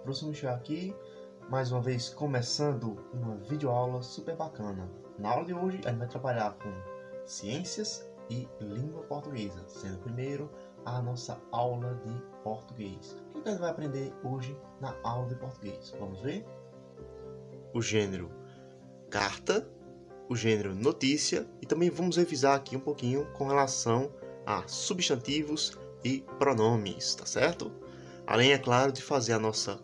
Professor Michel aqui, mais uma vez começando uma videoaula super bacana. Na aula de hoje a gente vai trabalhar com ciências e língua portuguesa, sendo primeiro a nossa aula de português. O que a gente vai aprender hoje na aula de português? Vamos ver? O gênero carta, o gênero notícia e também vamos revisar aqui um pouquinho com relação a substantivos e pronomes, tá certo? Além, é claro, de fazer a nossa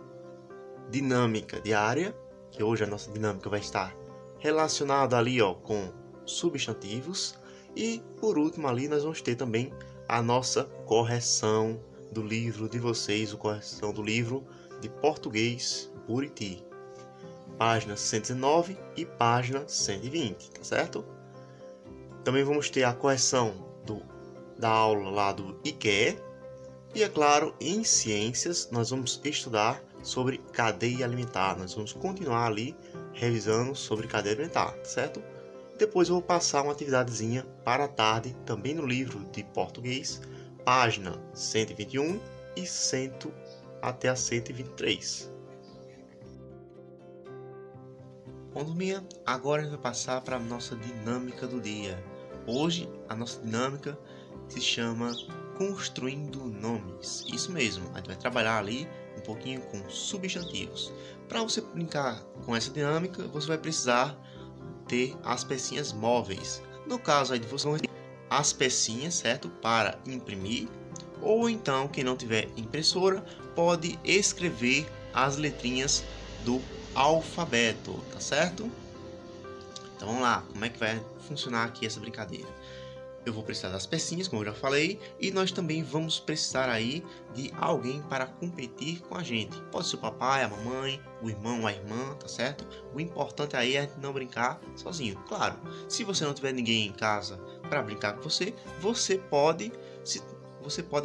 dinâmica diária, que hoje a nossa dinâmica vai estar relacionada ali com substantivos. E, por último, ali nós vamos ter também a nossa correção do livro de vocês, a correção do livro de português Buriti. Página 119 e página 120, tá certo? Também vamos ter a correção da aula lá do IQE. E, é claro, em ciências, nós vamos estudar sobre cadeia alimentar. Nós vamos continuar ali revisando sobre cadeia alimentar, certo? Depois eu vou passar uma atividadezinha para a tarde, também no livro de português, página 121 e 100 até a 123. Bom, turminha, agora a gente vai passar para a nossa dinâmica do dia. Hoje, a nossa dinâmica se chama Construindo Nomes. Isso mesmo, a gente vai trabalhar ali um pouquinho com substantivos. Para você brincar com essa dinâmica, você vai precisar ter as pecinhas móveis. No caso aí de você, as pecinhas, certo? Para imprimir. Ou então, quem não tiver impressora, pode escrever as letrinhas do alfabeto, tá certo? Então vamos lá, como é que vai funcionar aqui essa brincadeira? Eu vou precisar das pecinhas, como eu já falei, e nós também vamos precisar aí de alguém para competir com a gente. Pode ser o papai, a mamãe, o irmão, a irmã, tá certo? O importante aí é não brincar sozinho. Claro, se você não tiver ninguém em casa para brincar com você, você pode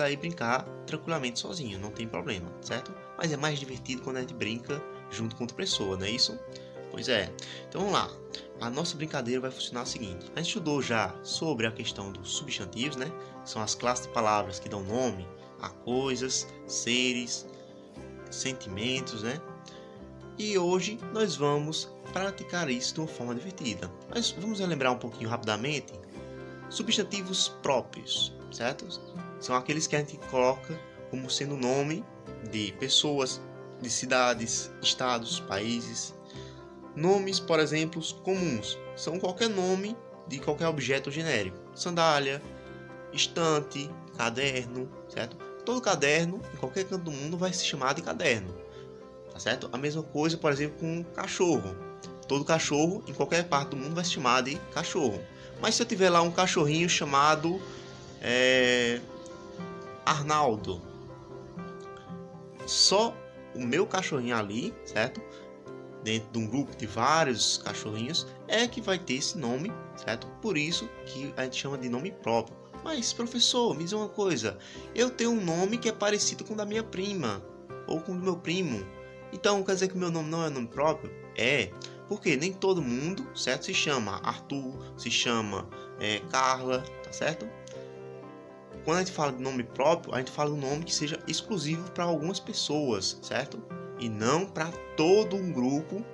aí brincar tranquilamente sozinho, não tem problema, certo? Mas é mais divertido quando a gente brinca junto com outra pessoa, não é isso? Pois é. Então vamos lá. A nossa brincadeira vai funcionar o seguinte. A gente estudou já sobre a questão dos substantivos, né? São as classes de palavras que dão nome a coisas, seres, sentimentos, né? E hoje nós vamos praticar isso de uma forma divertida. Mas vamos relembrar um pouquinho rapidamente. Substantivos próprios, certo? São aqueles que a gente coloca como sendo nome de pessoas, de cidades, estados, países. Nomes, por exemplo, comuns, são qualquer nome de qualquer objeto genérico. Sandália, estante, caderno, certo? Todo caderno, em qualquer canto do mundo, vai se chamar de caderno, tá certo? A mesma coisa, por exemplo, com cachorro. Todo cachorro, em qualquer parte do mundo, vai se chamar de cachorro. Mas se eu tiver lá um cachorrinho chamado Arnaldo, só o meu cachorrinho ali, certo? Dentro de um grupo de vários cachorrinhos, é que vai ter esse nome, certo? Por isso que a gente chama de nome próprio. Mas, professor, me diz uma coisa. Eu tenho um nome que é parecido com o da minha prima, ou com o do meu primo. Então, quer dizer que o meu nome não é nome próprio? É, porque nem todo mundo, certo? Se chama Arthur, se chama Carla, tá certo? Quando a gente fala de nome próprio, a gente fala de um nome que seja exclusivo para algumas pessoas, certo? E não para todo um grupo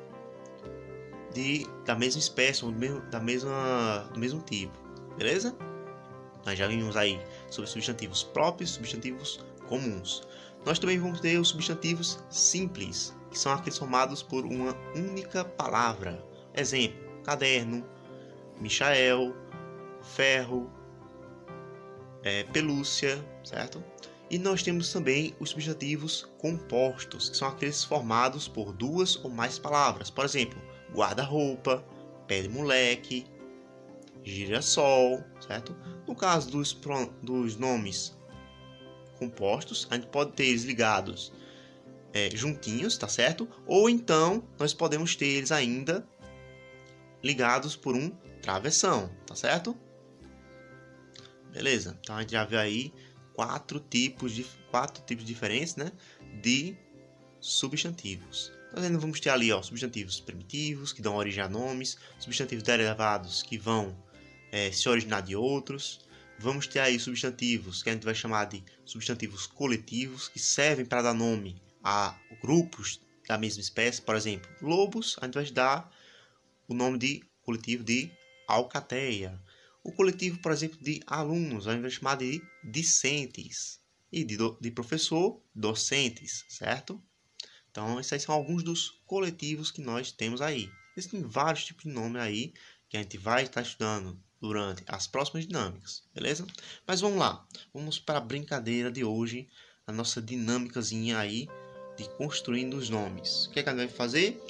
da mesma espécie ou do mesmo tipo, beleza? Nós já vimos aí sobre substantivos próprios e substantivos comuns. Nós também vamos ter os substantivos simples, que são aqueles formados por uma única palavra. Exemplo, caderno, Michael, ferro, pelúcia, certo? E nós temos também os substantivos compostos, que são aqueles formados por duas ou mais palavras. Por exemplo, guarda-roupa, pé de moleque, girassol, certo? No caso dos nomes compostos, a gente pode ter eles ligados juntinhos, tá certo? Ou então, nós podemos ter eles ainda ligados por um travessão, tá certo? Beleza, então a gente já viu aí quatro tipos diferentes, né, de substantivos. Nós ainda vamos ter ali substantivos primitivos, que dão origem a nomes, substantivos derivados, que vão se originar de outros. Vamos ter aí substantivos que a gente vai chamar de substantivos coletivos, que servem para dar nome a grupos da mesma espécie, por exemplo, lobos, a gente vai dar o nome de coletivo de alcateia. O coletivo, por exemplo, de alunos, a gente vai chamar de discentes. E de professor, docentes, certo? Então, esses aí são alguns dos coletivos que nós temos aí. Existem vários tipos de nome aí que a gente vai estar estudando durante as próximas dinâmicas, beleza? Mas vamos lá, vamos para a brincadeira de hoje, a nossa dinâmicazinha aí de construindo os nomes. O que é que a gente vai fazer?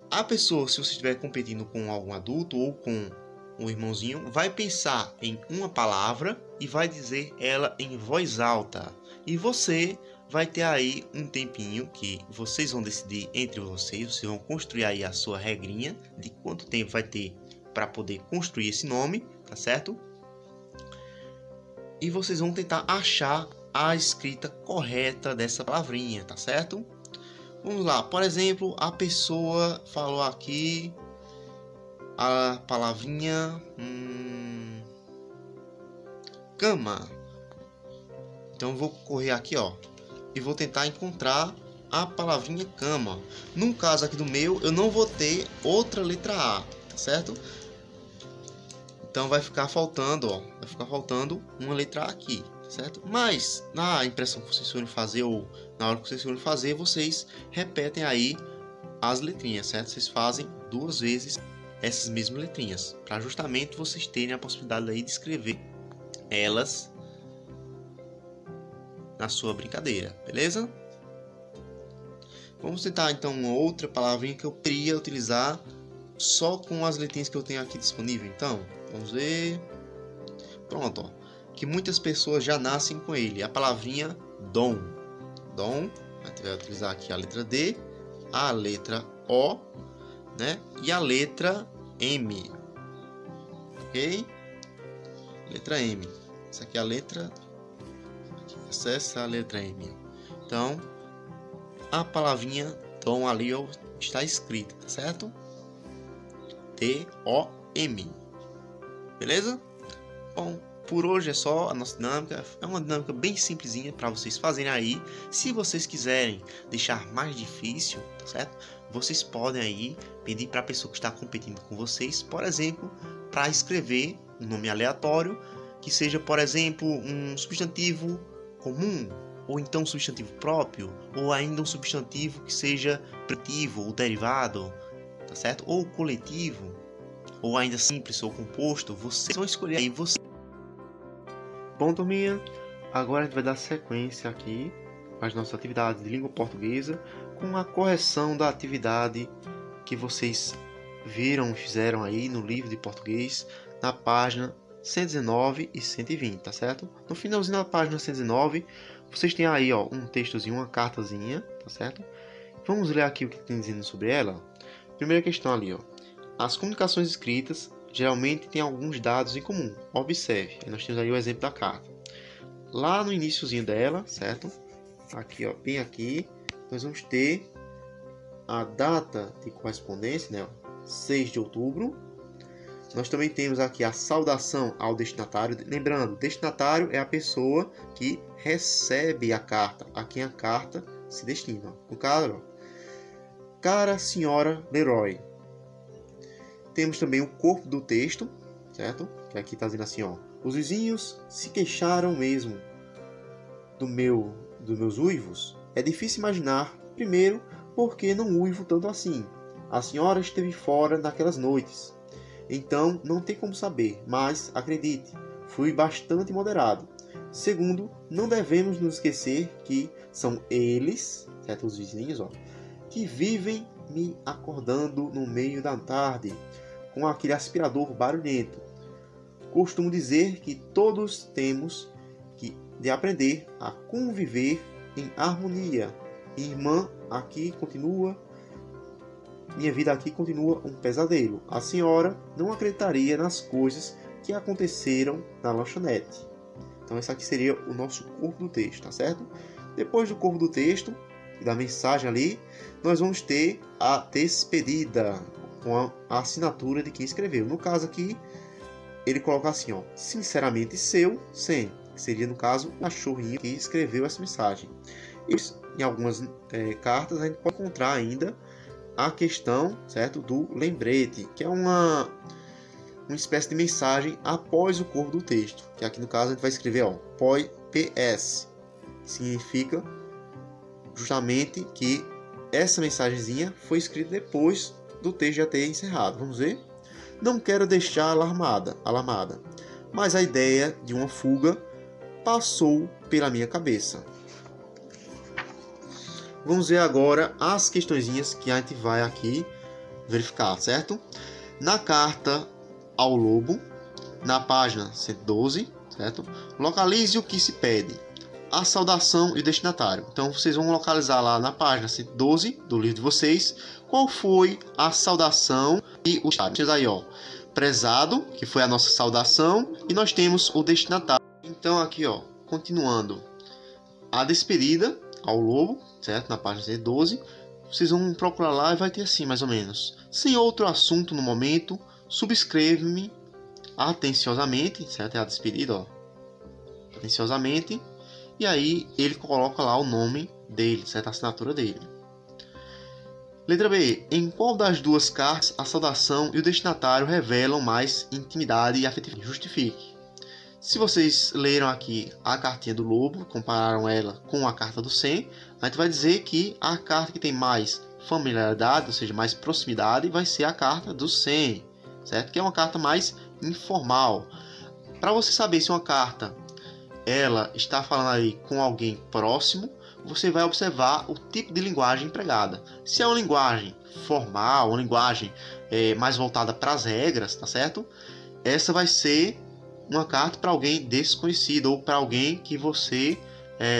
A pessoa, se você estiver competindo com algum adulto ou com um irmãozinho, vai pensar em uma palavra e vai dizer ela em voz alta. E você vai ter aí um tempinho que vocês vão decidir entre vocês vão construir aí a sua regrinha de quanto tempo vai ter para poder construir esse nome, tá certo? E vocês vão tentar achar a escrita correta dessa palavrinha, tá certo? Vamos lá, por exemplo, a pessoa falou aqui a palavrinha cama. Então eu vou correr aqui, ó, e vou tentar encontrar a palavrinha cama. No caso aqui do meu, eu não vou ter outra letra A, tá certo? Então vai ficar faltando, ó, uma letra A aqui, certo? Mas na impressão que vocês forem fazer ou na hora que vocês forem fazer, vocês repetem aí as letrinhas, certo? Vocês fazem 2 vezes essas mesmas letrinhas, para justamente vocês terem a possibilidade aí de escrever elas na sua brincadeira, beleza? Vamos tentar então uma outra palavrinha que eu queria utilizar só com as letrinhas que eu tenho aqui disponível. Então, vamos ver. Pronto, ó. Que muitas pessoas já nascem com ele. A palavrinha dom. Dom. A gente vai utilizar aqui a letra D, a letra O, né? E a letra M. Ok? Letra M. Essa aqui é a letra. Essa é a letra M. Então, a palavrinha dom ali está escrita, tá certo? D-O-M. Beleza? Bom, por hoje é só a nossa dinâmica. É uma dinâmica bem simplesinha para vocês fazerem aí. Se vocês quiserem deixar mais difícil, tá certo? Vocês podem aí pedir para a pessoa que está competindo com vocês, por exemplo, para escrever um nome aleatório que seja, por exemplo, um substantivo comum, ou então um substantivo próprio, ou ainda um substantivo que seja preditivo ou derivado, tá certo? Ou coletivo, ou ainda simples ou composto. Vocês vão escolher aí você. Bom, turminha, agora a gente vai dar sequência aqui às nossas atividades de língua portuguesa com a correção da atividade que vocês viram e fizeram aí no livro de português na página 119 e 120, tá certo? No finalzinho da página 119, vocês têm aí, ó, um textozinho, uma cartazinha, tá certo? Vamos ler aqui o que tem dizendo sobre ela. Primeira questão ali, ó. As comunicações escritas geralmente têm alguns dados em comum. Observe, nós temos aí o exemplo da carta. Lá no iniciozinho dela, certo? Aqui, ó, bem aqui, nós vamos ter a data de correspondência, né? 6 de outubro. Nós também temos aqui a saudação ao destinatário. Lembrando, destinatário é a pessoa que recebe a carta, a quem a carta se destina. No caso, ó, cara senhora Leroy. Temos também o corpo do texto, certo? Que aqui está dizendo assim, ó. Os vizinhos se queixaram mesmo dos meus uivos. É difícil imaginar, primeiro, porque não uivo tanto assim. A senhora esteve fora naquelas noites. Então, não tem como saber, mas, acredite, fui bastante moderado. Segundo, não devemos nos esquecer que são eles, certo? Os vizinhos, ó, que vivem me acordando no meio da tarde, com aquele aspirador barulhento. Costumo dizer que todos temos de aprender a conviver em harmonia. Irmã, aqui continua... Minha vida aqui continua um pesadelo. A senhora não acreditaria nas coisas que aconteceram na lanchonete. Então, esse aqui seria o nosso corpo do texto, tá certo? Depois do corpo do texto, da mensagem ali, nós vamos ter a despedida, com a assinatura de quem escreveu. No caso aqui, ele coloca assim, ó, sinceramente seu, sem, que seria, no caso, o cachorrinho que escreveu essa mensagem. E em algumas cartas, a gente pode encontrar ainda a questão, certo, do lembrete, que é uma espécie de mensagem após o corpo do texto, que aqui no caso a gente vai escrever, ó, PS, que significa justamente que essa mensagenzinha foi escrita depois do texto já ter encerrado. Vamos ver? Não quero deixar alarmada, mas a ideia de uma fuga passou pela minha cabeça. Vamos ver agora as questõezinhas que a gente vai aqui verificar, certo? Na carta ao lobo, na página 112, certo? Localize o que se pede, a saudação e o destinatário. Então vocês vão localizar lá na página 112 do livro de vocês qual foi a saudação e o destinatário. Aí, ó, prezado, que foi a nossa saudação, e nós temos o destinatário. Então aqui, ó, continuando, a despedida ao lobo, certo? Na página 112, vocês vão procurar lá e vai ter assim, mais ou menos: sem outro assunto no momento, subscreve-me atenciosamente, certo? É a despedida, ó, atenciosamente. E aí ele coloca lá o nome dele, certo? A assinatura dele. Letra B. Em qual das duas cartas a saudação e o destinatário revelam mais intimidade e afetividade? Justifique. Se vocês leram aqui a cartinha do lobo, compararam ela com a carta do 100, a gente vai dizer que a carta que tem mais familiaridade, ou seja, mais proximidade, vai ser a carta do 100, certo? Que é uma carta mais informal. Para você saber se uma carta ela está falando aí com alguém próximo, você vai observar o tipo de linguagem empregada. Se é uma linguagem formal, uma linguagem mais voltada para as regras, tá certo? Essa vai ser uma carta para alguém desconhecido ou para alguém que você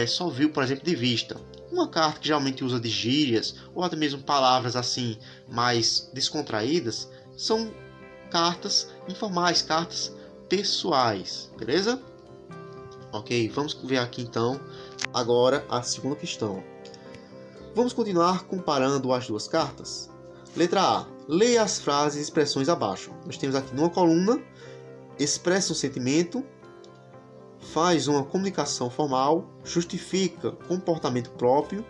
só viu, por exemplo, de vista. Uma carta que geralmente usa de gírias ou até mesmo palavras assim mais descontraídas são cartas informais, cartas pessoais, beleza? Ok, vamos ver aqui então agora a segunda questão. Vamos continuar comparando as duas cartas? Letra A. Leia as frases e expressões abaixo. Nós temos aqui numa coluna: expressa um sentimento, faz uma comunicação formal, justifica comportamento próprio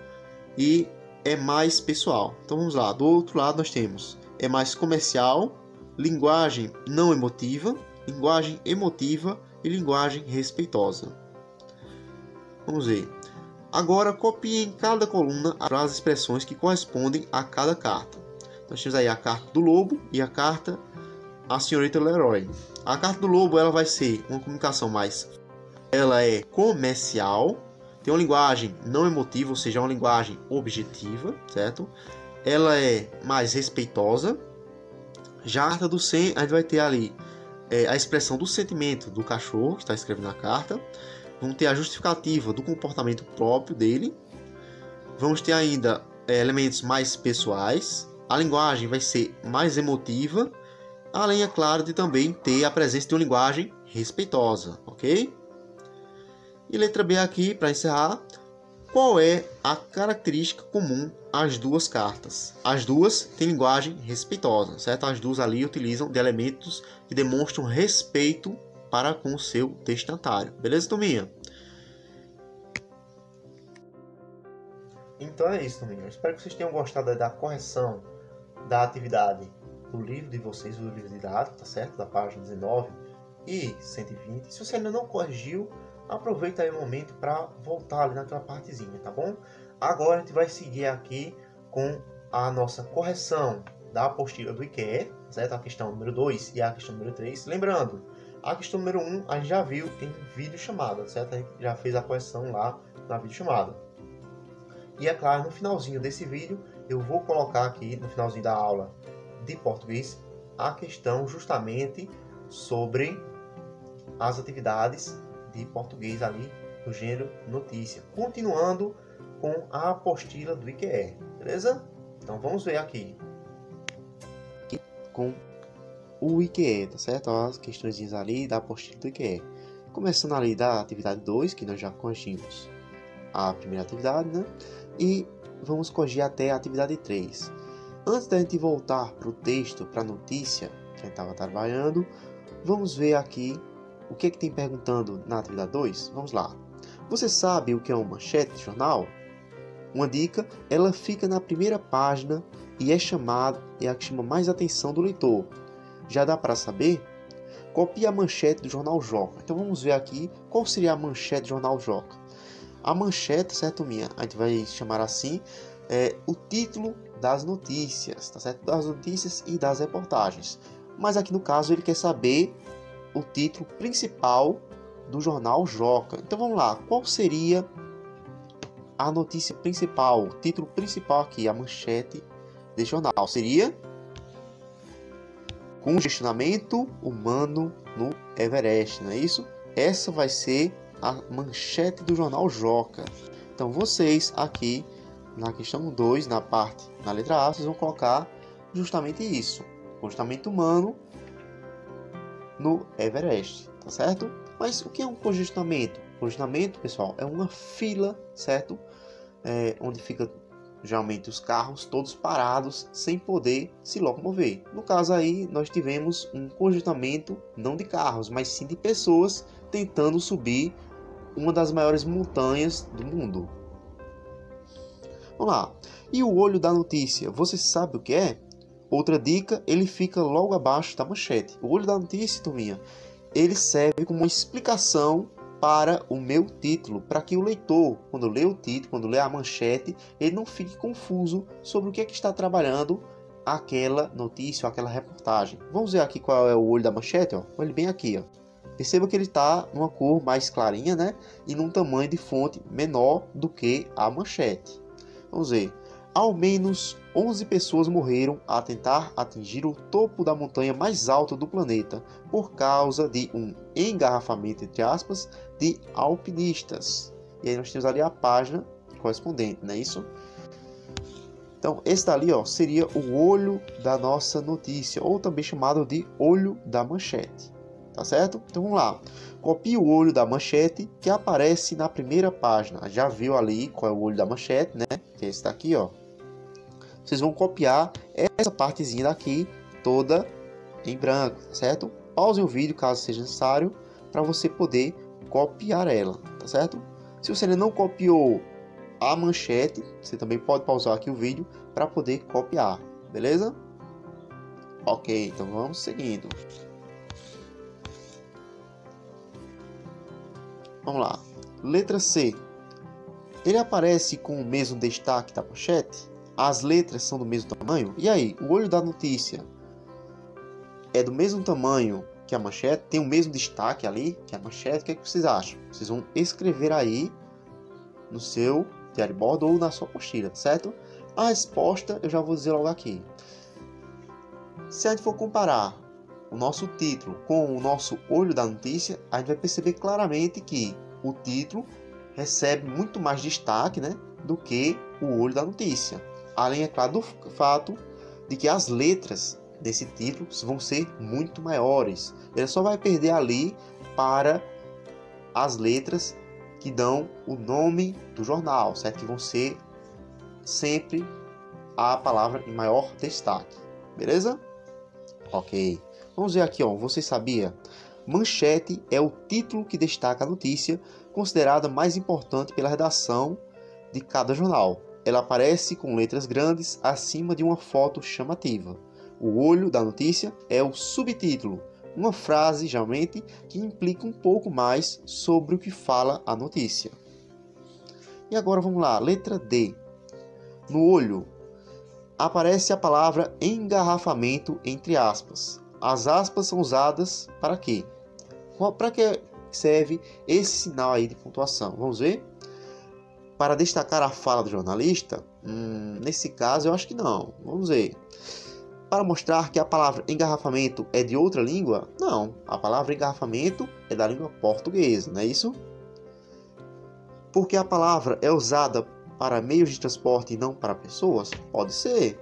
e é mais pessoal. Então vamos lá, do outro lado nós temos é mais comercial, linguagem não emotiva, linguagem emotiva e linguagem respeitosa. Vamos ver. Agora copie em cada coluna as expressões que correspondem a cada carta. Nós temos aí a carta do lobo e a carta a senhorita Leroy. A carta do lobo ela vai ser uma comunicação mais... Ela é comercial, tem uma linguagem não emotiva, ou seja, uma linguagem objetiva, certo? Ela é mais respeitosa. Já a carta do 100, a gente vai ter ali a expressão do sentimento do cachorro, que está escrevendo na carta. Vamos ter a justificativa do comportamento próprio dele. Vamos ter ainda elementos mais pessoais. A linguagem vai ser mais emotiva. Além, é claro, de também ter a presença de uma linguagem respeitosa, ok? E letra B aqui, para encerrar. Qual é a característica comum às duas cartas? As duas têm linguagem respeitosa, certo? As duas ali utilizam de elementos que demonstram respeito para com o seu destinatário. Beleza, turminha? Então é isso, turminha. Eu espero que vocês tenham gostado da correção da atividade do livro de vocês, o livro didático, tá certo? Da página 19 e 120. Se você ainda não corrigiu, aproveita aí o momento para voltar ali naquela partezinha, tá bom? Agora a gente vai seguir aqui com a nossa correção da apostila do IQE, certo? A questão número 2 e a questão número 3. Lembrando, a questão número 1 a gente já viu em videochamada, certo? A gente já fez a correção lá na videochamada. E é claro, no finalzinho desse vídeo, eu vou colocar aqui, no finalzinho da aula de português, a questão justamente sobre as atividades de português ali do gênero notícia. Continuando com a apostila do IQE, beleza? Então vamos ver aqui. Com o IQE, tá certo? As questões ali da apostila do IQE. Começando ali da atividade 2, que nós já corrigimos a primeira atividade, né? E vamos corrigir até a atividade 3. Antes da gente voltar para o texto, para a notícia que a gente estava trabalhando, vamos ver aqui o que tem perguntando na atividade 2. Vamos lá. Você sabe o que é uma manchete de jornal? Uma dica, ela fica na primeira página e é a que chama mais atenção do leitor. Já dá para saber? Copie a manchete do Jornal Joca. Então vamos ver aqui qual seria a manchete do Jornal Joca. A manchete, certo, minha? A gente vai chamar assim, o título das notícias, tá certo? Das notícias e das reportagens. Mas aqui no caso ele quer saber o título principal do Jornal Joca. Então vamos lá, qual seria a notícia principal, o título principal aqui, a manchete desse jornal? Seria Congestionamento humano no Everest, não é isso? Essa vai ser a manchete do Jornal Joca. Então vocês aqui na questão 2, na letra A, vocês vão colocar justamente isso. Congestionamento humano no Everest, tá certo? Mas o que é um congestionamento? Congestionamento, pessoal, é uma fila, certo? Onde fica geralmente os carros todos parados sem poder se locomover. No caso aí nós tivemos um congestionamento não de carros, mas sim de pessoas tentando subir uma das maiores montanhas do mundo. Vamos lá. E o olho da notícia, você sabe o que é? Outra dica, ele fica logo abaixo da manchete. O olho da notícia, turminha, ele serve como uma explicação para o meu título, para que o leitor, quando lê o título, quando lê a manchete, ele não fique confuso sobre o que é que está trabalhando aquela notícia ou aquela reportagem. Vamos ver aqui qual é o olho da manchete, ó. Olha bem aqui, ó. Perceba que ele está numa cor mais clarinha, né? E num tamanho de fonte menor do que a manchete. Vamos ver. Ao menos 11 pessoas morreram a tentar atingir o topo da montanha mais alta do planeta por causa de um engarrafamento, entre aspas, de alpinistas. E aí nós temos ali a página correspondente, não é isso? Então, esse dali, ó, seria o olho da nossa notícia, ou também chamado de olho da manchete. Tá certo? Então vamos lá. Copie o olho da manchete que aparece na primeira página. Já viu ali qual é o olho da manchete, né? Que é esse daqui, ó. Vocês vão copiar essa partezinha daqui toda em branco, tá certo? Pause o vídeo caso seja necessário para você poder copiar ela, tá certo? Se você ainda não copiou a manchete, você também pode pausar aqui o vídeo para poder copiar, beleza? Ok, então vamos seguindo. Vamos lá. Letra C. Ele aparece com o mesmo destaque da manchete? As letras são do mesmo tamanho? E aí, o olho da notícia é do mesmo tamanho que a manchete? Tem o mesmo destaque ali que a manchete? O que é que vocês acham? Vocês vão escrever aí no seu diário de bordo ou na sua apostila, certo? A resposta eu já vou dizer logo aqui. Se a gente for comparar o nosso título com o nosso olho da notícia, a gente vai perceber claramente que o título recebe muito mais destaque, né, do que o olho da notícia. Além, é claro, do fato de que as letras desse título vão ser muito maiores. Ele só vai perder ali para as letras que dão o nome do jornal, certo? Que vão ser sempre a palavra em maior destaque. Beleza? Ok. Vamos ver aqui, ó. Você sabia? Manchete é o título que destaca a notícia, considerada mais importante pela redação de cada jornal. Ela aparece com letras grandes acima de uma foto chamativa. O olho da notícia é o subtítulo, uma frase, geralmente, que implica um pouco mais sobre o que fala a notícia. E agora vamos lá, letra D. No olho aparece a palavra engarrafamento entre aspas. As aspas são usadas para quê? Para que serve esse sinal aí de pontuação? Vamos ver? Para destacar a fala do jornalista? Nesse caso eu acho que não. Vamos ver. Para mostrar que a palavra engarrafamento é de outra língua? Não. A palavra engarrafamento é da língua portuguesa, não é isso? Porque a palavra é usada para meios de transporte e não para pessoas? Pode ser.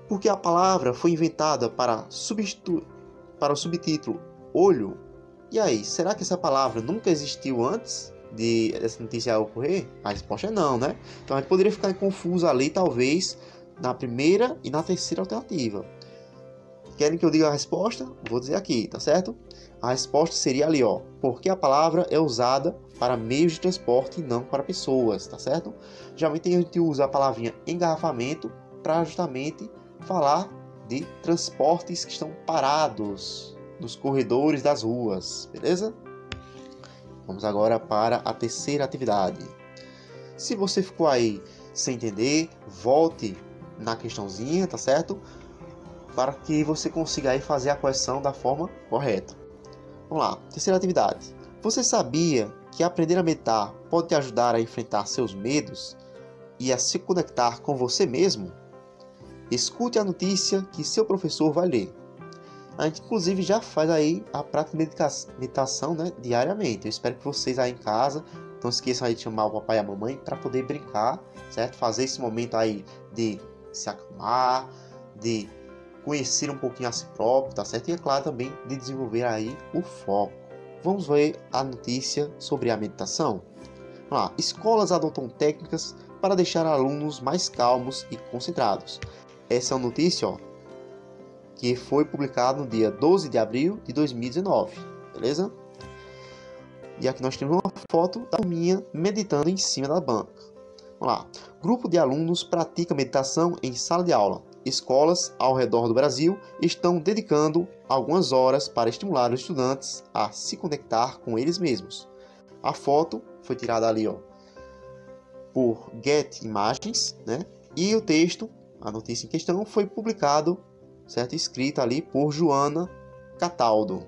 Porque a palavra foi inventada para o subtítulo olho? E aí, será que essa palavra nunca existiu antes dessa notícia ocorrer? A resposta é não, né? Então a gente poderia ficar confuso ali, talvez, na primeira e na terceira alternativa. Querem que eu diga a resposta? Vou dizer aqui, tá certo? A resposta seria ali, ó. Porque a palavra é usada para meios de transporte e não para pessoas, tá certo? Geralmente a gente usa a palavrinha engarrafamento para justamente falar de transportes que estão parados nos corredores das ruas, beleza? Vamos agora para a terceira atividade. Se você ficou aí sem entender, volte na questãozinha, tá certo? Para que você consiga aí fazer a correção da forma correta. Vamos lá, terceira atividade. Você sabia que aprender a meditar pode te ajudar a enfrentar seus medos e a se conectar com você mesmo? Escute a notícia que seu professor vai ler. A gente inclusive já faz aí a prática de meditação, né, diariamente. Eu espero que vocês aí em casa não esqueçam aí de chamar o papai e a mamãe para poder brincar, certo? Fazer esse momento aí de se acalmar, de conhecer um pouquinho a si próprio, tá certo? E é claro também de desenvolver aí o foco. Vamos ver a notícia sobre a meditação? Vamos lá. Escolas adotam técnicas para deixar alunos mais calmos e concentrados. Essa é uma notícia, ó, que foi publicada no dia 12 de abril de 2019, beleza? E aqui nós temos uma foto da turminha meditando em cima da banca. Vamos lá. Grupo de alunos pratica meditação em sala de aula. Escolas ao redor do Brasil estão dedicando algumas horas para estimular os estudantes a se conectar com eles mesmos. A foto foi tirada ali, ó, por Get Imagens, né? E o texto, a notícia em questão, foi publicado, certo? Escrita ali por Joana Cataldo.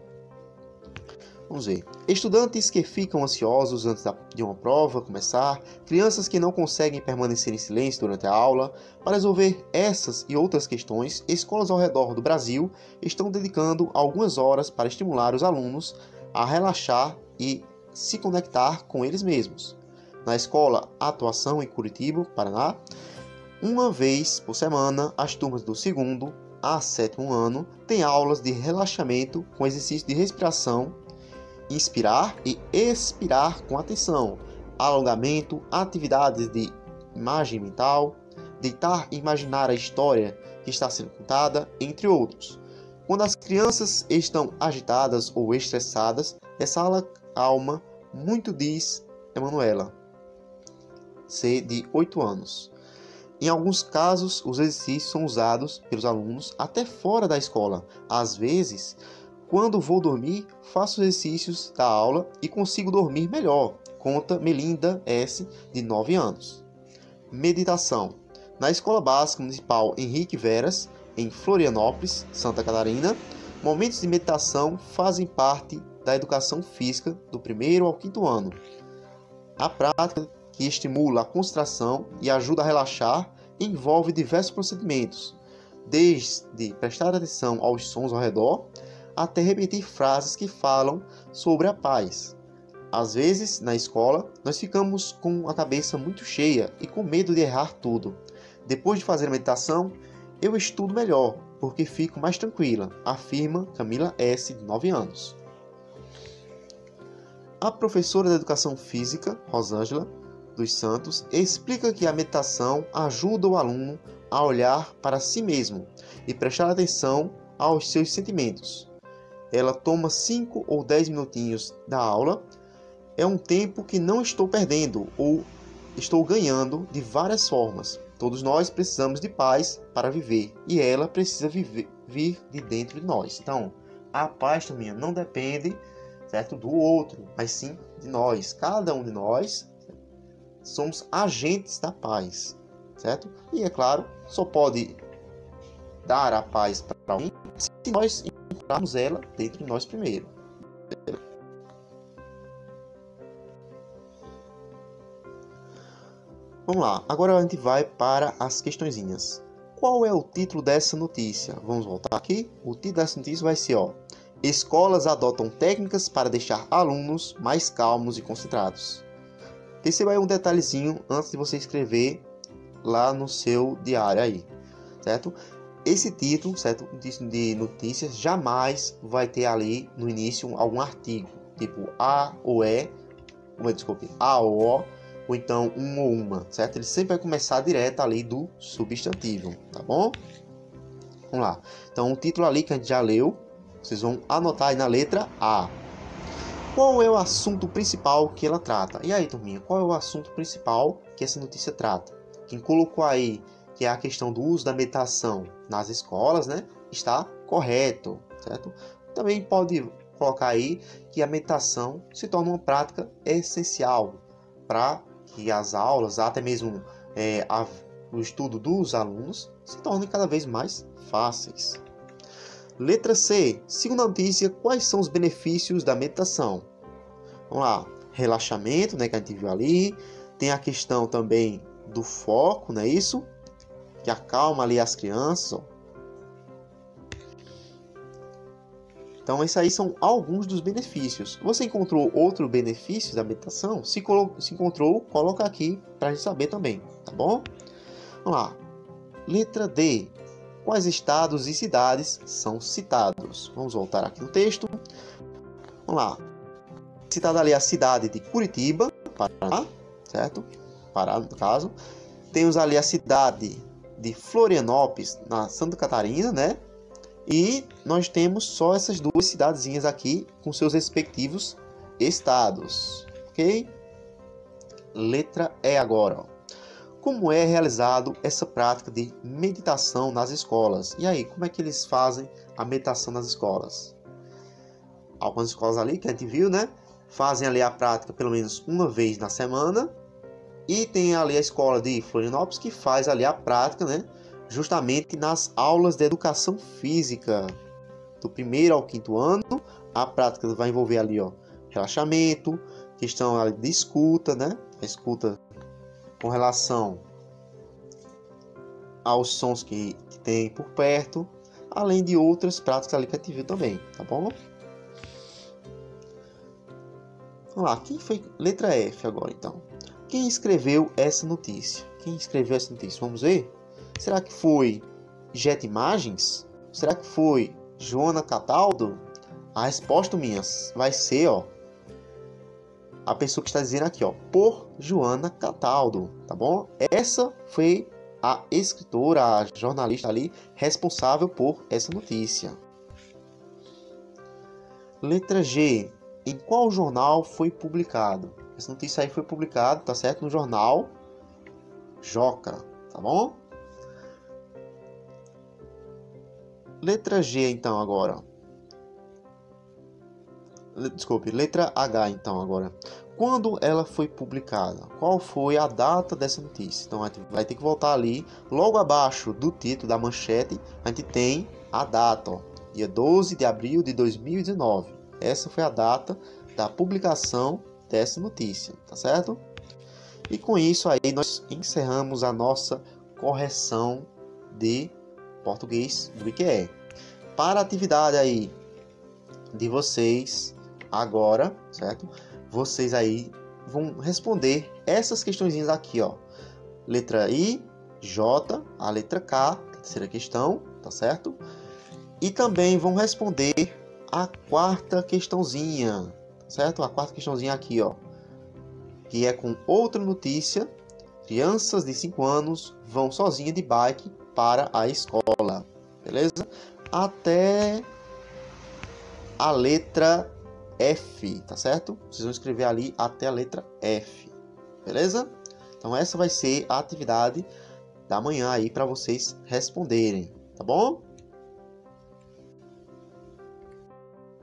Vamos ver. Estudantes que ficam ansiosos antes de uma prova começar, crianças que não conseguem permanecer em silêncio durante a aula. Para resolver essas e outras questões, escolas ao redor do Brasil estão dedicando algumas horas para estimular os alunos a relaxar e se conectar com eles mesmos. Na escola Atuação em Curitiba, Paraná, uma vez por semana, as turmas do 2º a 7º ano têm aulas de relaxamento com exercício de respiração, inspirar e expirar com atenção, alongamento, atividades de imagem mental, deitar e imaginar a história que está sendo contada, entre outros. Quando as crianças estão agitadas ou estressadas, essa aula calma muito, diz Emanuela, C, de 8 anos. Em alguns casos, os exercícios são usados pelos alunos até fora da escola. Às vezes, quando vou dormir, faço exercícios da aula e consigo dormir melhor, conta Melinda S., de 9 anos. Meditação. Na Escola Básica Municipal Henrique Veras, em Florianópolis, Santa Catarina, momentos de meditação fazem parte da educação física do 1º ao 5º ano. A prática, que estimula a concentração e ajuda a relaxar, envolve diversos procedimentos, desde prestar atenção aos sons ao redor, até repetir frases que falam sobre a paz. Às vezes, na escola, nós ficamos com a cabeça muito cheia e com medo de errar tudo. Depois de fazer a meditação, eu estudo melhor, porque fico mais tranquila, afirma Camila S., de 9 anos. A professora de Educação Física, Rosângela dos Santos, explica que a meditação ajuda o aluno a olhar para si mesmo e prestar atenção aos seus sentimentos. Ela toma 5 ou 10 minutinhos da aula. É um tempo que não estou perdendo ou estou ganhando de várias formas. Todos nós precisamos de paz para viver e ela precisa vir de dentro de nós. Então, a paz também não depende, certo, do outro, mas sim de nós. Cada um de nós somos agentes da paz, certo? E é claro, só pode dar a paz para alguém se nós encontrarmos ela dentro de nós primeiro. Vamos lá, agora a gente vai para as questõezinhas. Qual é o título dessa notícia? Vamos voltar aqui. O título dessa notícia vai ser, ó, escolas adotam técnicas para deixar alunos mais calmos e concentrados. Perceba aí um detalhezinho antes de você escrever lá no seu diário aí, certo? Esse título, certo, de notícias, jamais vai ter ali no início algum artigo, tipo A ou E, A ou O, ou então um ou uma, certo? Ele sempre vai começar direto ali do substantivo, tá bom? Vamos lá. Então, o título ali que a gente já leu, vocês vão anotar aí na letra A. Qual é o assunto principal que ela trata? E aí, turminha, qual é o assunto principal que essa notícia trata? Quem colocou aí que é a questão do uso da meditação nas escolas, né? Está correto, certo? Também pode colocar aí que a meditação se torna uma prática essencial para que as aulas, até mesmo o estudo dos alunos, se tornem cada vez mais fáceis. Letra C. Segunda notícia, quais são os benefícios da meditação? Vamos lá. Relaxamento, né, que a gente viu ali. Tem a questão também do foco, não é isso? Que acalma ali as crianças. Ó. Então, esses aí são alguns dos benefícios. Você encontrou outros benefícios da meditação? Se encontrou, coloca aqui para a gente saber também, tá bom? Vamos lá. Letra D. Quais estados e cidades são citados? Vamos voltar aqui no texto. Vamos lá. Citada ali a cidade de Curitiba, Paraná, certo? Pará, no caso. Temos ali a cidade de Florianópolis, na Santa Catarina, né? E nós temos só essas duas cidadezinhas aqui com seus respectivos estados, ok? Letra E agora. Como é realizado essa prática de meditação nas escolas? E aí, como é que eles fazem a meditação nas escolas? Algumas escolas ali que a gente viu, né? Fazem ali a prática pelo menos uma vez na semana. E tem ali a escola de Florianópolis que faz ali a prática, né? Justamente nas aulas de educação física. Do 1º ao 5º ano, a prática vai envolver ali, ó, relaxamento, questão ali de escuta, né? A escuta com relação aos sons que tem por perto, além de outras práticas ali que a gente viu também, tá bom? Vamos lá, quem foi? Letra F agora, então. Quem escreveu essa notícia? Vamos ver? Será que foi Jet Imagens? Será que foi Joana Cataldo? A resposta minha vai ser, ó, a pessoa que está dizendo aqui, ó, por Joana Cataldo, tá bom? Essa foi a escritora, a jornalista ali responsável por essa notícia. Letra G. Em qual jornal foi publicado? Essa notícia aí foi publicada, tá certo? No jornal Joca, tá bom? Letra G, então, agora. Desculpe, letra H, então, agora. Quando ela foi publicada? Qual foi a data dessa notícia? Então, a gente vai ter que voltar ali. Logo abaixo do título, da manchete, a gente tem a data, ó, dia 12 de abril de 2019. Essa foi a data da publicação dessa notícia, tá certo? E com isso aí, nós encerramos a nossa correção de português do IQE. Para a atividade aí de vocês agora, certo? Vocês aí vão responder essas questõezinhas aqui, ó. Letra I, J, a letra K, terceira questão, tá certo? E também vão responder a quarta questãozinha, tá certo? A quarta questãozinha aqui, ó, que é com outra notícia. Crianças de 5 anos vão sozinhas de bike para a escola, beleza? Até a letra F, tá certo? Vocês vão escrever ali até a letra F, beleza? Então essa vai ser a atividade da manhã aí para vocês responderem, tá bom?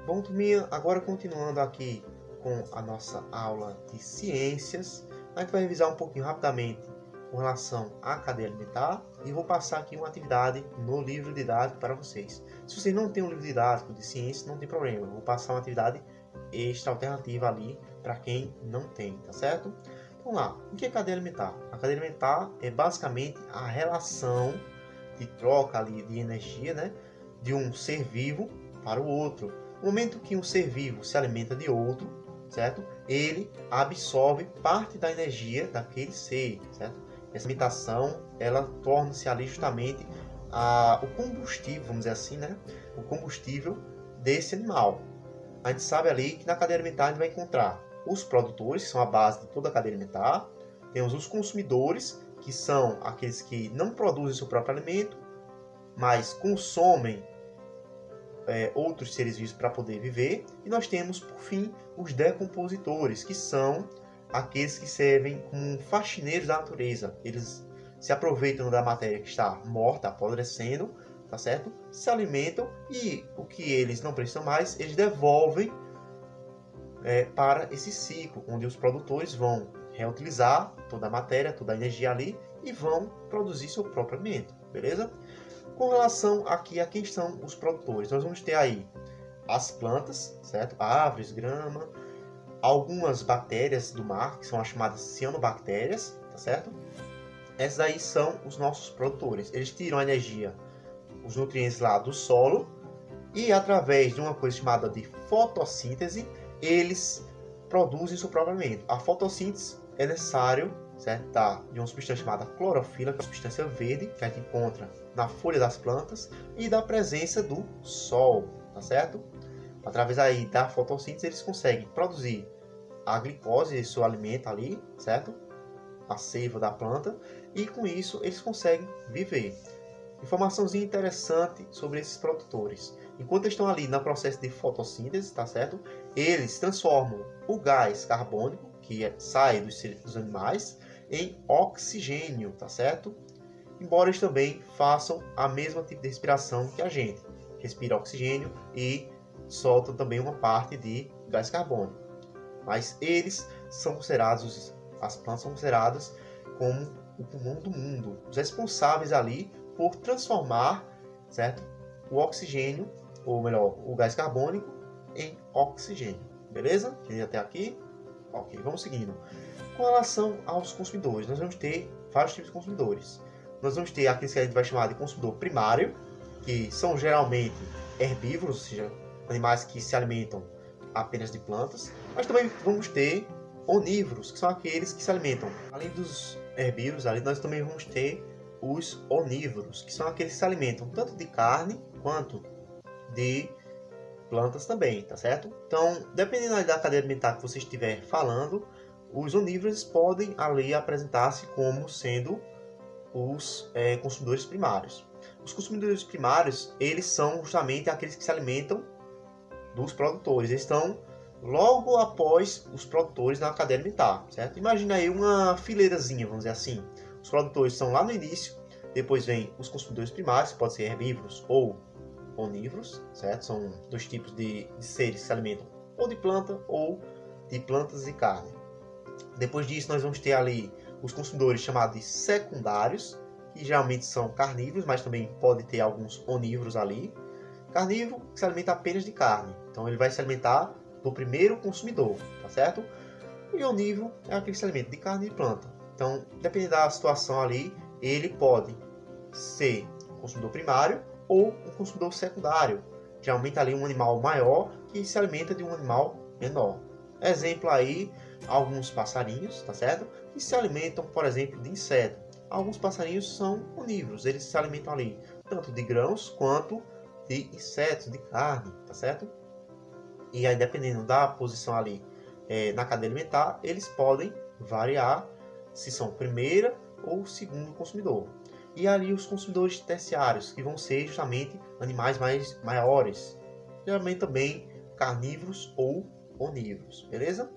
Bom, turminha, agora continuando aqui com a nossa aula de ciências, a gente vai revisar um pouquinho rapidamente com relação à cadeia alimentar e vou passar aqui uma atividade no livro didático para vocês. Se vocês não têm um livro didático de ciências, não tem problema, eu vou passar uma atividade extra alternativa ali para quem não tem, tá certo? Então vamos lá, o que é cadeia alimentar? A cadeia alimentar é basicamente a relação de troca ali de energia, né, de um ser vivo para o outro. No momento que um ser vivo se alimenta de outro, certo? Ele absorve parte da energia daquele ser, certo? Essa alimentação, ela torna-se ali justamente o combustível, vamos dizer assim, né? O combustível desse animal. A gente sabe ali que na cadeia alimentar a gente vai encontrar os produtores, que são a base de toda a cadeia alimentar. Temos os consumidores, que são aqueles que não produzem seu próprio alimento. mas consomem outros seres vivos para poder viver. E nós temos, por fim, os decompositores, que são aqueles que servem como faxineiros da natureza. Eles se aproveitam da matéria que está morta, apodrecendo, tá certo? Se alimentam e o que eles não precisam mais, eles devolvem para esse ciclo, onde os produtores vão reutilizar toda a matéria, toda a energia ali e vão produzir seu próprio alimento, beleza? Com relação aqui a quem são os produtores, nós vamos ter aí as plantas, certo? Árvores, grama, algumas bactérias do mar, que são as chamadas cianobactérias, tá certo? Essas aí são os nossos produtores. Eles tiram a energia, os nutrientes lá do solo e através de uma coisa chamada de fotossíntese, eles produzem seu próprio alimento. A fotossíntese é necessário, certo? De uma substância chamada clorofila, que é uma substância verde que a gente encontra na folha das plantas e da presença do sol, tá certo? Através aí da fotossíntese eles conseguem produzir a glicose, seu alimento ali, certo? A seiva da planta, e com isso eles conseguem viver. Informaçãozinha interessante sobre esses produtores. Enquanto estão ali no processo de fotossíntese, tá certo? Eles transformam o gás carbônico, que sai dos animais, em oxigênio, tá certo? Embora eles também façam a mesma tipo de respiração que a gente. Respira oxigênio e soltam também uma parte de gás carbônico. Mas eles são considerados, as plantas são consideradas como o pulmão do mundo, os responsáveis ali por transformar, certo, o oxigênio, ou melhor, o gás carbônico em oxigênio. Beleza? Entendi até aqui? Ok, vamos seguindo. Com relação aos consumidores, nós vamos ter vários tipos de consumidores. Nós vamos ter aqueles que a gente vai chamar de consumidor primário, que são geralmente herbívoros, ou seja, animais que se alimentam apenas de plantas. Mas também vamos ter onívoros, que são aqueles que se alimentam, além dos herbívoros, ali nós também vamos ter os onívoros, que são aqueles que se alimentam tanto de carne quanto de plantas também, tá certo? Então, dependendo da cadeia alimentar que você estiver falando, os onívoros podem ali apresentar-se como sendo os consumidores primários. Os consumidores primários, eles são justamente aqueles que se alimentam dos produtores. Eles estão logo após os produtores na cadeia alimentar, certo? Imagina aí uma fileirazinha, vamos dizer assim. Os produtores estão lá no início, depois vem os consumidores primários, que podem ser herbívoros ou onívoros, certo? São dois tipos de seres que se alimentam ou de planta ou de plantas e carne. Depois disso, nós vamos ter ali os consumidores chamados de secundários, que geralmente são carnívoros, mas também pode ter alguns onívoros ali. Carnívoro que se alimenta apenas de carne, então ele vai se alimentar do primeiro consumidor, tá certo? E onívoro é aquele que se alimenta de carne e planta. Então, dependendo da situação ali, ele pode ser um consumidor primário ou um consumidor secundário. Geralmente ali um animal maior que se alimenta de um animal menor. Exemplo aí, alguns passarinhos, tá certo? Que se alimentam, por exemplo, de inseto. Alguns passarinhos são onívoros, eles se alimentam ali tanto de grãos quanto de insetos, de carne, tá certo? E aí, dependendo da posição ali na cadeia alimentar, eles podem variar se são primeira ou segundo consumidor. E ali os consumidores terciários, que vão ser justamente animais maiores, geralmente também carnívoros ou onívoros, beleza?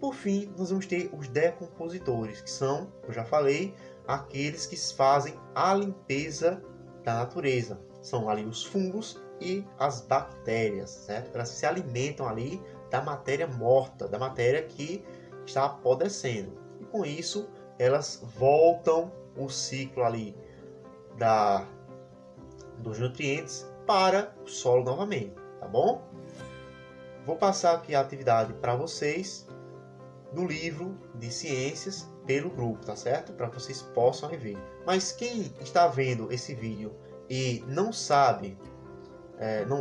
Por fim, nós vamos ter os decompositores, que são, eu já falei, aqueles que fazem a limpeza da natureza. São ali os fungos e as bactérias, certo? Elas se alimentam ali da matéria morta, da matéria que está apodrecendo. E com isso, elas voltam o ciclo ali dos nutrientes para o solo novamente, tá bom? Vou passar aqui a atividade para vocês no livro de ciências pelo grupo, tá certo? Para que vocês possam rever. Mas quem está vendo esse vídeo e não sabe,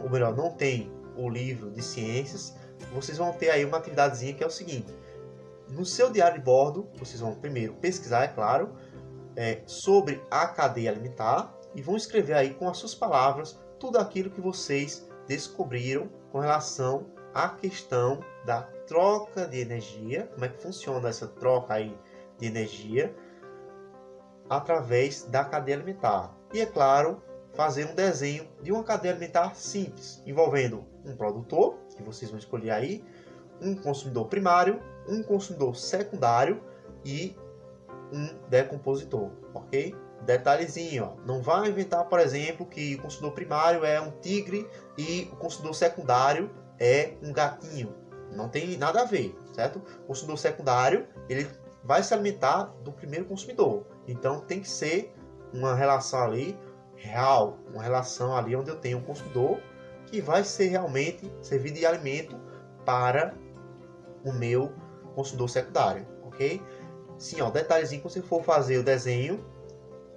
ou melhor, não tem o livro de ciências, vocês vão ter aí uma atividadezinha que é o seguinte: no seu diário de bordo, vocês vão primeiro pesquisar, é claro, sobre a cadeia alimentar e vão escrever aí com as suas palavras tudo aquilo que vocês descobriram com relação à questão da troca de energia, como é que funciona essa troca aí de energia através da cadeia alimentar. E é claro, fazer um desenho de uma cadeia alimentar simples, envolvendo um produtor, que vocês vão escolher aí, um consumidor primário, um consumidor secundário e um decompositor, ok? Detalhezinho, ó, não vai inventar, por exemplo, que o consumidor primário é um tigre e o consumidor secundário é um gatinho. Não tem nada a ver, certo? O consumidor secundário, ele vai se alimentar do primeiro consumidor. Então tem que ser uma relação ali real, uma relação ali onde eu tenho um consumidor que vai ser realmente servir de alimento para o meu consumidor secundário, ok? Sim, ó, detalhezinho, quando você for fazer o desenho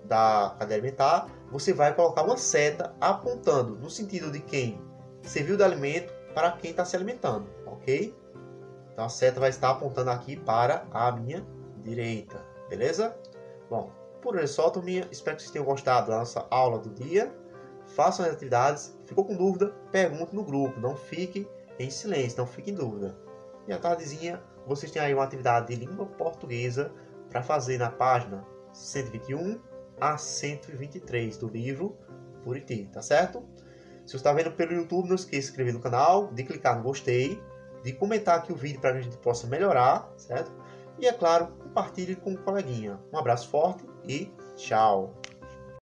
da cadeia alimentar, você vai colocar uma seta apontando no sentido de quem serviu de alimento para quem está se alimentando, ok? Então a seta vai estar apontando aqui para a minha direita, beleza? Bom, por hoje é só, turminha. Espero que vocês tenham gostado da nossa aula do dia. Façam as atividades. Ficou com dúvida? Pergunte no grupo. Não fique em silêncio, não fique em dúvida. E à tardezinha, vocês têm aí uma atividade de língua portuguesa para fazer na página 121 a 123 do livro Buriti, tá certo? Se você está vendo pelo YouTube, não esqueça de se inscrever no canal, de clicar no gostei, de comentar aqui o vídeo para que a gente possa melhorar, certo? E é claro, compartilhe com um coleguinha. Um abraço forte e tchau!